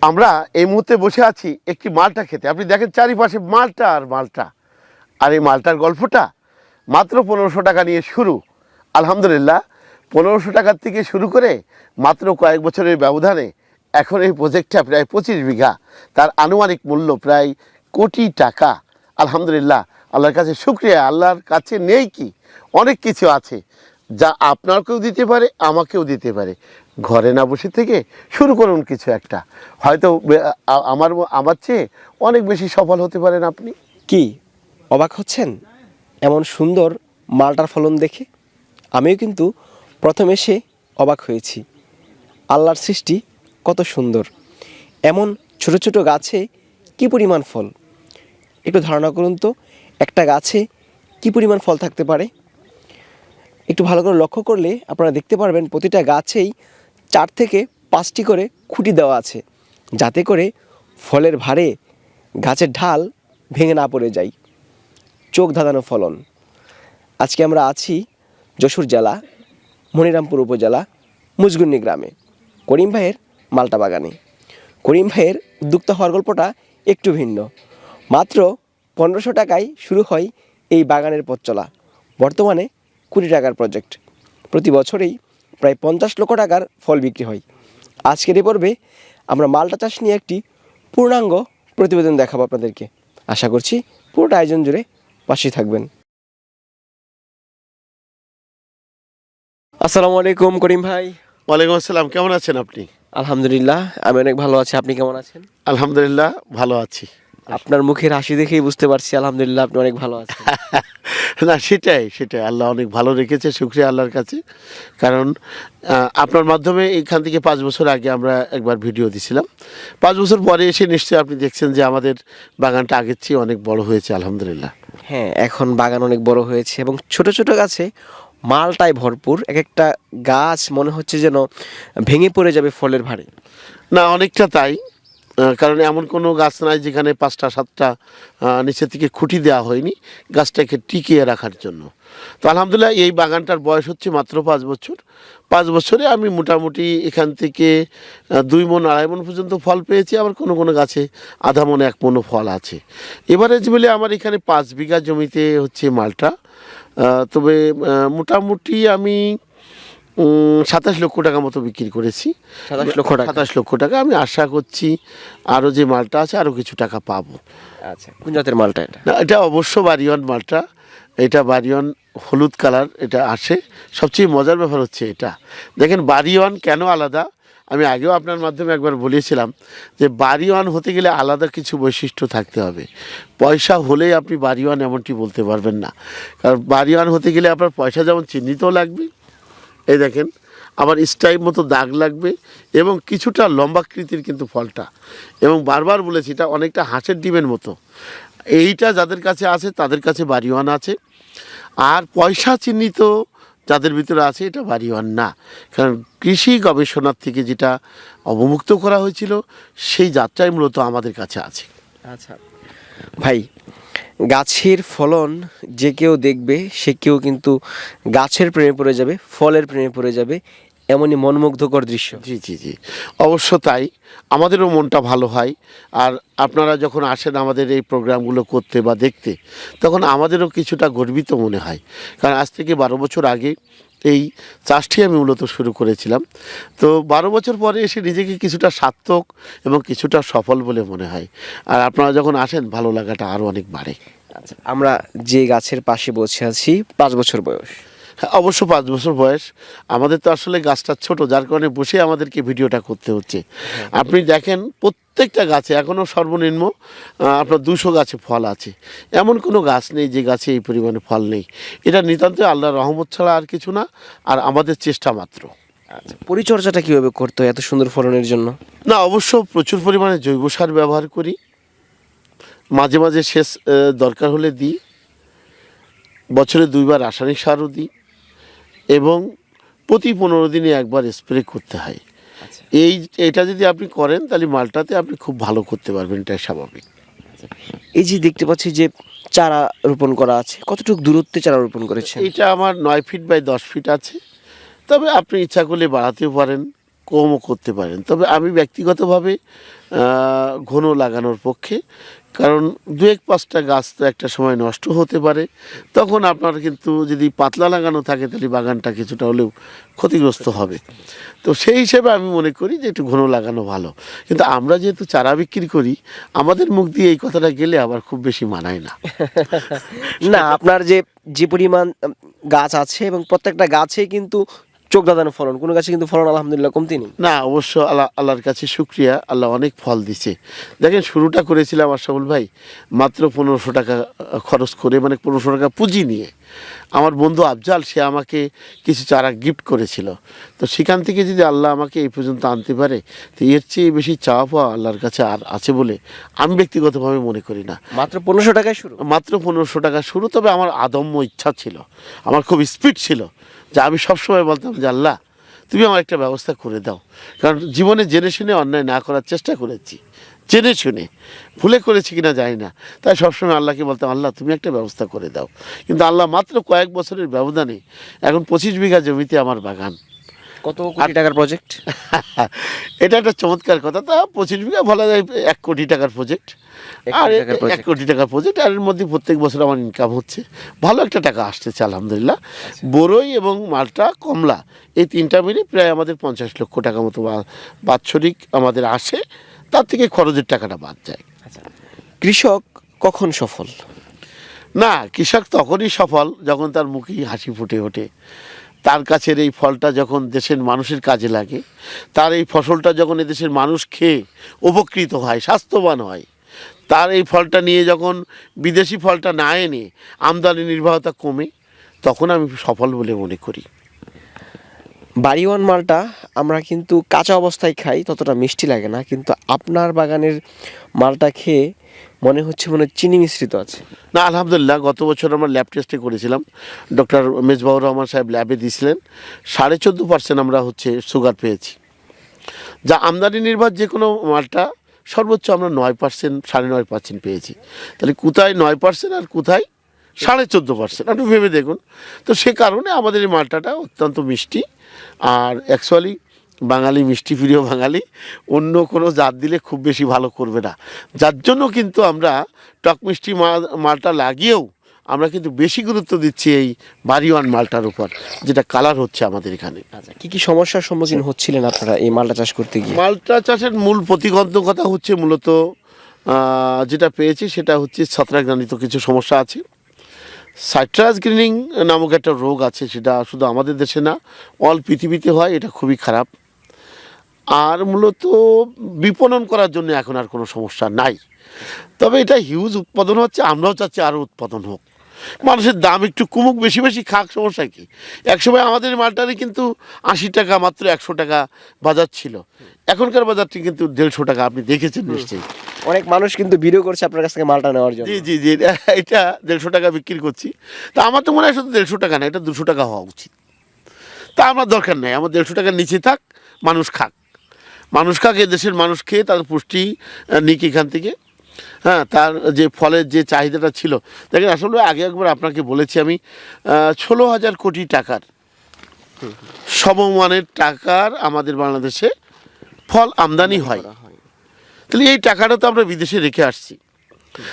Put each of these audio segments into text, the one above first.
আমরা এই মুহূর্তে বসে আছি একটি মালটা খেতে। আপনি দেখেন চারিপাশে মালটা আর মালটা, আর এই মালটার গল্পটা মাত্র 1500 টাকা নিয়ে শুরু। আলহামদুলিল্লাহ, 1500 টাকার থেকে শুরু করে মাত্র কয়েক বছরের ব্যবধানে এখন এই প্রজেক্টটা প্রায় 25 বিঘা, তার আনুমানিক মূল্য প্রায় কোটি টাকা। আলহামদুলিল্লাহ, আল্লাহর কাছে শুকরিয়া। আল্লাহর কাছে নেই কি, অনেক কিছু আছে যা আপনাকেও দিতে পারে, আমাকেও দিতে পারে। ঘরে না বসে থেকে শুরু করুন কিছু একটা, হয়তো আমার চেয়ে অনেক বেশি সফল হতে পারেন আপনি। কি অবাক হচ্ছেন এমন সুন্দর মালটার ফলন দেখে? আমিও কিন্তু প্রথম এসে অবাক হয়েছি। আল্লাহর সৃষ্টি কত সুন্দর! এমন ছোট ছোট গাছে কি পরিমাণ ফল! একটু ধারণা করুন তো, একটা গাছে কি পরিমাণ ফল থাকতে পারে। একটু ভালো করে লক্ষ্য করলে আপনারা দেখতে পারবেন প্রতিটা গাছেই 4 থেকে 5টি করে খুঁটি দেওয়া আছে, যাতে করে ফলের ভারে গাছের ঢাল ভেঙে না পড়ে যায়। চোখ ধাঁধানো ফলন। আজকে আমরা আছি যশোর জেলা মনিরামপুর উপজেলা মুজগুন্নি গ্রামে করিম ভাইয়ের মালটা বাগানে। করিম ভাইয়ের উদ্যোক্তা হওয়ার গল্পটা একটু ভিন্ন। মাত্র 1500 টাকায় শুরু হয় এই বাগানের পথ চলা। বর্তমানে 20 টাকার প্রজেক্ট। প্রতি বছরেই প্রায় 50 লক্ষ টাকার ফল বিক্রি হয়। আজকের এই পর্বে আমরা মালটা চাষ নিয়ে একটি পূর্ণাঙ্গ প্রতিবেদন দেখাবো আপনাদেরকে। আশা করছি পুরোটা আয়োজন জুড়ে পাশে থাকবেন। আসসালামু আলাইকুম করিম ভাই। ওয়ালাইকুম আসসালাম, কেমন আছেন আপনি? আলহামদুলিল্লাহ, আমি অনেক ভালো আছি। আপনি কেমন আছেন? আলহামদুলিল্লাহ, ভালো আছি। আপনার মুখের হাসি দেখেই বুঝতে পারছি আলহামদুলিল্লাহ আপনি অনেক ভালো আছেন। না, সেটাই আল্লাহ অনেক ভালো রেখেছে, শুকরিয়া আল্লাহর কাছে। কারণ আপনার মাধ্যমে এখান থেকে 5 বছর আগে আমরা একবার ভিডিও দিছিলাম। 5 বছর পরে এসে নিশ্চয়ই আপনি দেখছেন যে আমাদের বাগানটা আগের চেয়ে অনেক বড় হয়েছে আলহামদুলিল্লাহ। হ্যাঁ, এখন বাগান অনেক বড় হয়েছে এবং ছোট ছোট গাছে মালটায় ভরপুর। এক একটা গাছ মনে হচ্ছে যেন ভেঙে পড়ে যাবে ফলের ভারে। না, অনেকটা তাই। কারণ এমন কোনো গাছ নাই যেখানে 5টা 7টা নিচের থেকে খুঁটি দেওয়া হয়নি গাছটাকে টিকিয়ে রাখার জন্য। তো আলহামদুলিল্লাহ, এই বাগানটার বয়স হচ্ছে মাত্র 5 বছর। 5 বছরে আমি মোটামুটি এখান থেকে 2 মণ 2.5 মণ পর্যন্ত ফল পেয়েছি। আবার কোনো কোনো গাছে আধা মণ 1 মণও ফল আছে। এভারেজ মিলে আমার এখানে 5 বিঘা জমিতে হচ্ছে মালটা। তবে মোটামুটি আমি 27 লক্ষ টাকা মতো বিক্রি করেছি। 27 লক্ষ টাকা। আমি আশা করছি আরও যে মালটা আছে আরও কিছু টাকা পাবো। আচ্ছা, কোন জাতের মালটা এটা? না, এটা অবশ্য বাড়িওয়ান মালটা। এটা বাড়িওয়ান হলুদ কালার এটা আসে। সবচেয়ে মজার ব্যাপার হচ্ছে এটা দেখেন, বাড়িওয়ান কেন আলাদা আমি আগেও আপনার মাধ্যমে একবার বলেছিলাম যে বাড়িওয়ান হতে গেলে আলাদা কিছু বৈশিষ্ট্য থাকতে হবে। পয়সা হলেই আপনি বাড়িওয়ান এমনটি বলতে পারবেন না। কারণ বাড়িওয়ান হতে গেলে আপনার পয়সা যেমন চিহ্নিতও লাগবে, এই দেখেন আবার স্টাইপ মতো দাগ লাগবে, এবং কিছুটা লম্বাকৃতির কিন্তু ফলটা। এবং বারবার বলেছি এটা অনেকটা হাঁসের ডিমের মতো। এইটা যাদের কাছে আছে তাদের কাছে বাড়িওয়ান আছে, আর পয়সা চিহ্নিত যাদের ভিতরে আছে এটা বাড়িওয়ান না। কারণ কৃষি গবেষণার থেকে যেটা অবমুক্ত করা হয়েছিল সেই জাতটাই মূলত আমাদের কাছে আছে। আচ্ছা ভাই, গাছের ফলন যে কেউ দেখবে সে কেউ কিন্তু গাছের প্রেমে পড়ে যাবে, ফলের প্রেমে পড়ে যাবে, এমনই মনোমুগ্ধকর দৃশ্য। জি জি জি, অবশ্য তাই। আমাদেরও মনটা ভালো হয়। আর আপনারা যখন আসেন আমাদের এই প্রোগ্রামগুলো করতে বা দেখতে, তখন আমাদেরও কিছুটা গর্বিত মনে হয়। কারণ আজ থেকে 12 বছর আগে এই চাষটি আমি মূলত শুরু করেছিলাম। তো 12 বছর পরে এসে নিজেকে কিছুটা সার্থক এবং কিছুটা সফল বলে মনে হয়। আর আপনারা যখন আসেন ভালো লাগাটা আরও অনেক বাড়ে। আচ্ছা, আমরা যে গাছের পাশে বসে আছি 5 বছর বয়স। হ্যাঁ, অবশ্য 5 বছর বয়স। আমাদের তো আসলে গাছটা ছোট, যার কারণে বসে আমাদেরকে ভিডিওটা করতে হচ্ছে। আপনি দেখেন প্রত্যেকটা গাছে এখনও সর্বনিম্ন আপনার 200 গাছে ফল আছে। এমন কোনো গাছ নেই যে গাছে এই পরিমাণে ফল নেই। এটা নিতান্তই আল্লাহর রহমত ছাড়া আর কিছু না, আর আমাদের চেষ্টা মাত্র। আচ্ছা, পরিচর্যাটা কীভাবে করতে হয় এত সুন্দর ফলনের জন্য? না, অবশ্য প্রচুর পরিমাণে জৈব সার ব্যবহার করি। মাঝে মাঝে সেচ দরকার হলে দিই। বছরে 2 বার রাসায়নিক সারও দিই, এবং প্রতি 15 দিনে একবার স্প্রে করতে হয়। আচ্ছা, এটা যদি আপনি করেন তাহলে মালটাতে আপনি খুব ভালো করতে পারবেন, এটাই স্বাভাবিক। এই যে দেখতে পাচ্ছি যে চারা রোপণ করা আছে, কতটুকু দূরত্বে চারা রোপণ করেছেন? এটা আমার 9 ফিট বাই 10 ফিট আছে। তবে আপনি ইচ্ছা করলে বাড়াতেও পারেন, কমও করতে পারেন। তবে আমি ব্যক্তিগতভাবে ঘন লাগানোর পক্ষে, কারণ 2-5টা গাছ তো একটা সময় নষ্ট হতে পারে, তখন আপনার কিন্তু যদি পাতলা লাগানো থাকে তাহলে বাগানটা কিছুটা হলেও ক্ষতিগ্রস্ত হবে। তো সেই হিসেবে আমি মনে করি যে একটু ঘন লাগানো ভালো। কিন্তু আমরা যেহেতু চারা বিক্রি করি, আমাদের মুখ দিয়ে এই কথাটা গেলে আবার খুব বেশি মানায় না। না, আপনার যে যে পরিমাণ গাছ আছে এবং প্রত্যেকটা গাছে কিন্তু চোখ ধাঁধানো ফলন, কোনো গাছে কিন্তু ফলন আলহামদুলিল্লাহ কমতি নেই। না, অবশ্য আল্লাহর কাছে শুক্রিয়া, আল্লাহ অনেক ফল দিছে। দেখেন, শুরুটা করেছিলাম আশরাফুল ভাই মাত্র 1500 টাকা খরচ করে, মানে 1500 টাকা পুঁজি নিয়ে। আমার বন্ধু আফজাল, সে আমাকে কিছু চারা গিফট করেছিল। তো সেখান থেকে যদি আল্লাহ আমাকে এই পর্যন্ত আনতে পারে, তো এর চেয়ে বেশি চাওয়া পাওয়া আল্লাহর কাছে আর আছে বলে আমি ব্যক্তিগতভাবে মনে করি না। মাত্র 1500 টাকায় শুরু। মাত্র 1500 টাকা শুরু। তবে আমার আদম্য ইচ্ছা ছিল, আমার খুব স্পিড ছিল, যে আমি সবসময় বলতাম যে আল্লাহ, তুমি আমার একটা ব্যবস্থা করে দাও। কারণ জীবনে জেনে শুনে অন্যায় না করার চেষ্টা করেছি, জেনে শুনে, ভুলে করেছি কিনা জানি না। তাই সবসময় আল্লাহকে বলতাম, আল্লাহ তুমি একটা ব্যবস্থা করে দাও। কিন্তু আল্লাহ মাত্র কয়েক বছরের ব্যবধানে এখন 25 বিঘা জমিতে আমার বাগান। কত কোটি টাকার প্রজেক্ট? এটা একটা চমৎকার কথা। তা 25 বিঘা বলা যায় 1 কোটি টাকার প্রজেক্ট। আর 1 কোটি টাকার প্রজেক্ট, আর এর মধ্যে প্রত্যেক বছর আমার ইনকাম হচ্ছে, ভালো একটা টাকা আসতেছে আলহামদুলিল্লাহ। বরই এবং মালটা, কমলা, এই 3টা মিলে প্রায় আমাদের 50 লক্ষ টাকা মতো বাৎসরিক আমাদের আসে। তার থেকে খরচের টাকাটা বাদ যায়। কৃষক কখন সফল? না, কৃষক তখনই সফল যখন তার মুখেই হাসি ফুটে ওঠে, তার কাছের এই ফলটা যখন দেশের মানুষের কাজে লাগে, তার এই ফসলটা যখন এদেশের মানুষ খেয়ে উপকৃত হয়, স্বাস্থ্যবান হয়, তার এই ফলটা নিয়ে যখন বিদেশি ফলটা না এনে আমদানি নির্বাহতা কমে, তখন আমি সফল বলে মনে করি। বাড়িওয়ান মালটা আমরা কিন্তু কাঁচা অবস্থায় খাই, ততটা মিষ্টি লাগে না, কিন্তু আপনার বাগানের মালটা খেয়ে মনে হচ্ছে চিনি মিশ্রিত আছে। না, আলহামদুলিল্লাহ, গত বছর আমরা ল্যাব টেস্টে করেছিলাম, ডক্টর মেজবাউর রহমান সাহেব ল্যাবে দিয়েছিলেন, 14.5% আমরা সুগার পেয়েছি। যা আমদানি নির্ভর যে কোনো মালটা সর্বোচ্চ আমরা 9%, 9.5% পেয়েছি। তাহলে কোথায় 9% আর কোথায় 14.5%, আপনি ভেবে দেখুন। তো সে কারণে আমাদের এই মালটাটা অত্যন্ত মিষ্টি। আর অ্যাকচুয়ালি বাঙালি মিষ্টি প্রিয় বাঙালি, অন্য কোনো জাত দিলে খুব বেশি ভালো করবে না, যার জন্য কিন্তু আমরা টক মিষ্টি মালটা লাগিয়েও আমরা কিন্তু বেশি গুরুত্ব দিচ্ছি এই বাড়িওয়ান মালটার উপর, যেটা কালার হচ্ছে আমাদের এখানে। আচ্ছা, কি কি সমস্যার সম্মুখীন হচ্ছিলেন আপনারা এই মালটা চাষ করতে গিয়ে? মালটা চাষের মূল প্রতিবন্ধকতা হচ্ছে মূলত যেটা পেয়েছি সেটা হচ্ছে ছত্রাকজনিত কিছু সমস্যা আছে। সাইট্রাস গ্রিনিং নামক একটা রোগ আছে, সেটা শুধু আমাদের দেশে না, অল পৃথিবীতে হয়, এটা খুবই খারাপ। আর মূলত বিপণন করার জন্য এখন আর কোনো সমস্যা নাই। তবে এটা হিউজ উৎপাদন হচ্ছে, আমরাও চাচ্ছি আরও উৎপাদন হোক, মানুষের দাম একটু কমুক, বেশি বেশি খাক, সমস্যা কি। একসময় আমাদের মালটারে কিন্তু 80 টাকা, মাত্র 100 টাকা বাজার ছিল, এখনকার বাজারটি কিন্তু 150 টাকা, আপনি দেখেছেন নিশ্চয়ই। অনেক মানুষ কিন্তু ভিডিও করছে আপনার কাছ থেকে মালটা নেওয়ার জন্য। জি জি জি, এটা 150 টাকা বিক্রি করছি। তা আমার তো মনে হয় শুধু 150 টাকা না, এটা 200 টাকা হওয়া উচিত। তা আমার দরকার নেই, আমার 150 টাকার নিচে থাক, মানুষ খাক, মানুষ খাক, এ দেশের মানুষ খেয়ে তার পুষ্টি নিক এখান থেকে। হ্যাঁ, তার যে ফলের যে চাহিদাটা ছিল, দেখেন আসলে আগে একবার আপনাকে বলেছি আমি, 16,000 কোটি টাকার সমমানের টাকার আমাদের বাংলাদেশে ফল আমদানি হয়। তাহলে এই টাকাটা তো আমরা বিদেশে রেখে আসছি।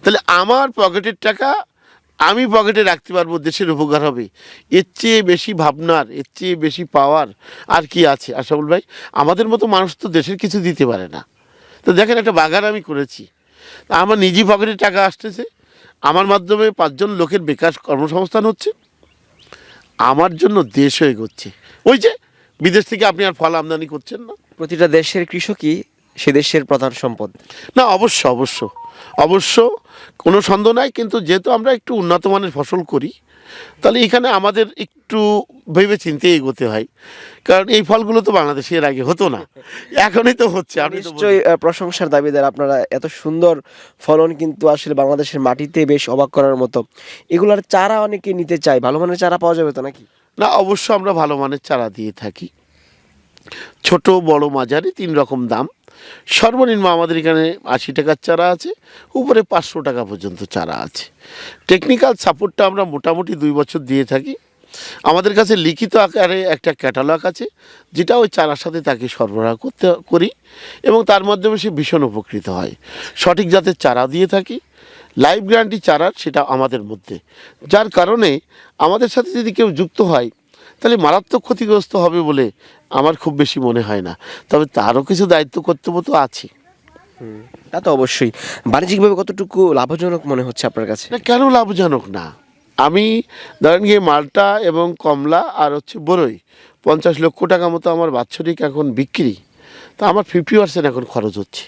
তাহলে আমার পকেটের টাকা আমি পকেটে রাখতে পারবো, দেশের উপকার হবে, এর চেয়ে বেশি ভাবনার, এর চেয়ে বেশি পাওয়ার আর কি আছে আশরাফুল ভাই? আমাদের মতো মানুষ তো দেশের কিছু দিতে পারে না। তো দেখেন, একটা বাগান আমি করেছি, আমার নিজের পকেটে টাকা আসতেছে, আমার মাধ্যমে 5 জন লোকের বেকার কর্মসংস্থান হচ্ছে, আমার জন্য দেশ হয়ে এগোচ্ছে। ওই যে বিদেশ থেকে আপনি আর ফল আমদানি করছেন না। প্রতিটা দেশের কৃষকই সে দেশের প্রধান সম্পদ। না, অবশ্য অবশ্য অবশ্য কোনো সন্দেহ নাই, কিন্তু যেহেতু আমরা একটু উন্নত মানের ফসল করি, তাহলে এখানে আমাদের একটু ভেবে চিন্তে এগোতে হয়। কারণ এই ফলগুলো তো বাংলাদেশে এর আগে হতো না, এখনই তো হচ্ছে। আপনি তো নিশ্চয়ই প্রশংসার দাবিদার আপনারা। এত সুন্দর ফলন কিন্তু আসলে বাংলাদেশের মাটিতে বেশ অবাক করার মতো। এগুলার চারা অনেকে নিতে চায়, ভালো মানের চারা পাওয়া যাবে তো নাকি? না, অবশ্য আমরা ভালো মানের চারা দিয়ে থাকি, ছোট বড় মাঝারি 3 রকম দাম। সর্বনিম্ন আমাদের এখানে 80 টাকার চারা আছে, উপরে 500 টাকা পর্যন্ত চারা আছে। টেকনিক্যাল সাপোর্টটা আমরা মোটামুটি 2 বছর দিয়ে থাকি। আমাদের কাছে লিখিত আকারে একটা ক্যাটালগ আছে, যেটা ওই চারার সাথে তাকে সরবরাহ করি এবং তার মাধ্যমে সে ভীষণ উপকৃত হয়। সঠিক জাতের চারা দিয়ে থাকি, লাইফ গ্যারান্টি চারার সেটা আমাদের মধ্যে, যার কারণে আমাদের সাথে যদি কেউ যুক্ত হয় তাহলে মারাত্মক ক্ষতিগ্রস্ত হবে বলে আমার খুব বেশি মনে হয় না। তবে তারও কিছু দায়িত্ব কর্তব্য তো আছে। তা তো অবশ্যই। বাণিজ্যিকভাবে কতটুকু লাভজনক মনে হচ্ছে আপনার কাছে? না, কেন লাভজনক না? আমি ধরেন গিয়ে মালটা এবং কমলা আর হচ্ছে বরই 50 লক্ষ টাকা মতো আমার বাৎসরিক এখন বিক্রি, তা আমার 50% এখন খরচ হচ্ছে।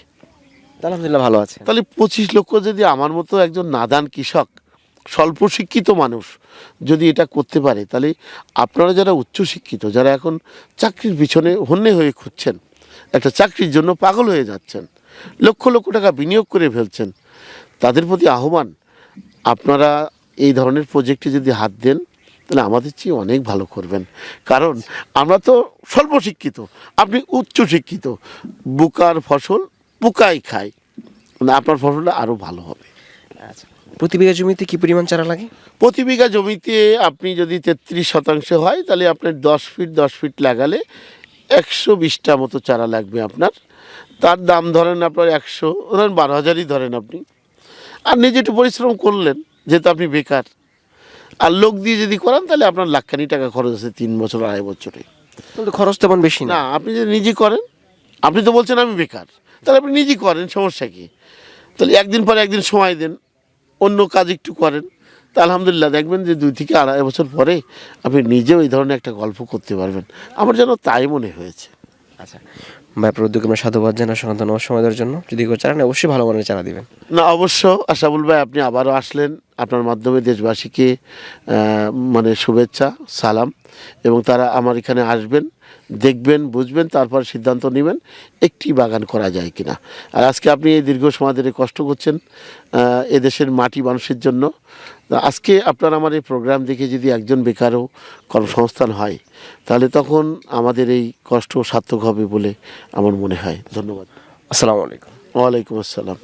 আলহামদুলিল্লাহ ভালো আছে। তাহলে 25 লক্ষ যদি আমার মতো একজন নাদান কৃষক, স্বল্প শিক্ষিত মানুষ যদি এটা করতে পারে, তাহলে আপনারা যারা উচ্চশিক্ষিত, যারা এখন চাকরির পিছনে হন্যে হয়ে খুঁজছেন, একটা চাকরির জন্য পাগল হয়ে যাচ্ছেন, লক্ষ লক্ষ টাকা বিনিয়োগ করে ফেলছেন, তাদের প্রতি আহ্বান, আপনারা এই ধরনের প্রজেক্টে যদি হাত দেন তাহলে আমাদের চেয়ে অনেক ভালো করবেন। কারণ আমরা তো স্বল্প শিক্ষিত, আপনি উচ্চ শিক্ষিত, বুকার ফসল পোকাই খায়, মানে আপনার ফসলটা আরও ভালো হবে। আচ্ছা, প্রতি বিঘা জমিতে কি পরিমাণ চারা লাগে? প্রতি বিঘা জমিতে আপনি যদি 33% হয় তাহলে আপনার 10 ফিট 10 ফিট লাগালে 120টা মতো চারা লাগবে আপনার। তার দাম ধরেন আপনার 100, ধরেন 12,000ই ধরেন আপনি। আর নিজে একটু পরিশ্রম করলেন, যেহেতু আপনি বেকার, আর লোক দিয়ে যদি করান তাহলে আপনার লাখখানি টাকা খরচ আছে 3 বছর 2.5 বছরে। কিন্তু খরচ তেমন বেশি না। না, আপনি যদি নিজে করেন, আপনি তো বলছেন আমি বেকার, তাহলে আপনি নিজে করেন, সমস্যা কী? তাহলে একদিন পরে একদিন সময় দেন, অন্য কাজ একটু করেন, তা আলহামদুলিল্লাহ দেখবেন যে 2 থেকে 2.5 বছর পরে আপনি নিজেও এই ধরনের একটা গল্প করতে পারবেন। আমার যেন তাই মনে হয়েছে। আচ্ছা ভাই, আপনার উদ্যোগে আমরা সাধুবাদ জানাই, অসংখ্য ধন্যবাদ সময় দেওয়ার জন্য। যদি কেউ চারা নেয় অবশ্যই ভালো মানের চারা দিবেন। না, অবশ্য আশাবুল ভাই, আপনি আবারও আসলেন, আপনার মাধ্যমে দেশবাসীকে মানে শুভেচ্ছা সালাম, এবং তারা আমার এখানে আসবেন, দেখবেন, বুঝবেন, তারপর সিদ্ধান্ত নেবেন একটি বাগান করা যায় কিনা। আর আজকে আপনি এই দীর্ঘ সময় ধরে কষ্ট করছেন এদেশের মাটি মানুষের জন্য। আজকে আপনার আমার এই প্রোগ্রাম দেখে যদি একজন বেকারও কর্মসংস্থান হয়, তাহলে তখন আমাদের এই কষ্ট সার্থক হবে বলে আমার মনে হয়। ধন্যবাদ। আসসালামু আলাইকুম। ওয়ালাইকুম আসসালাম।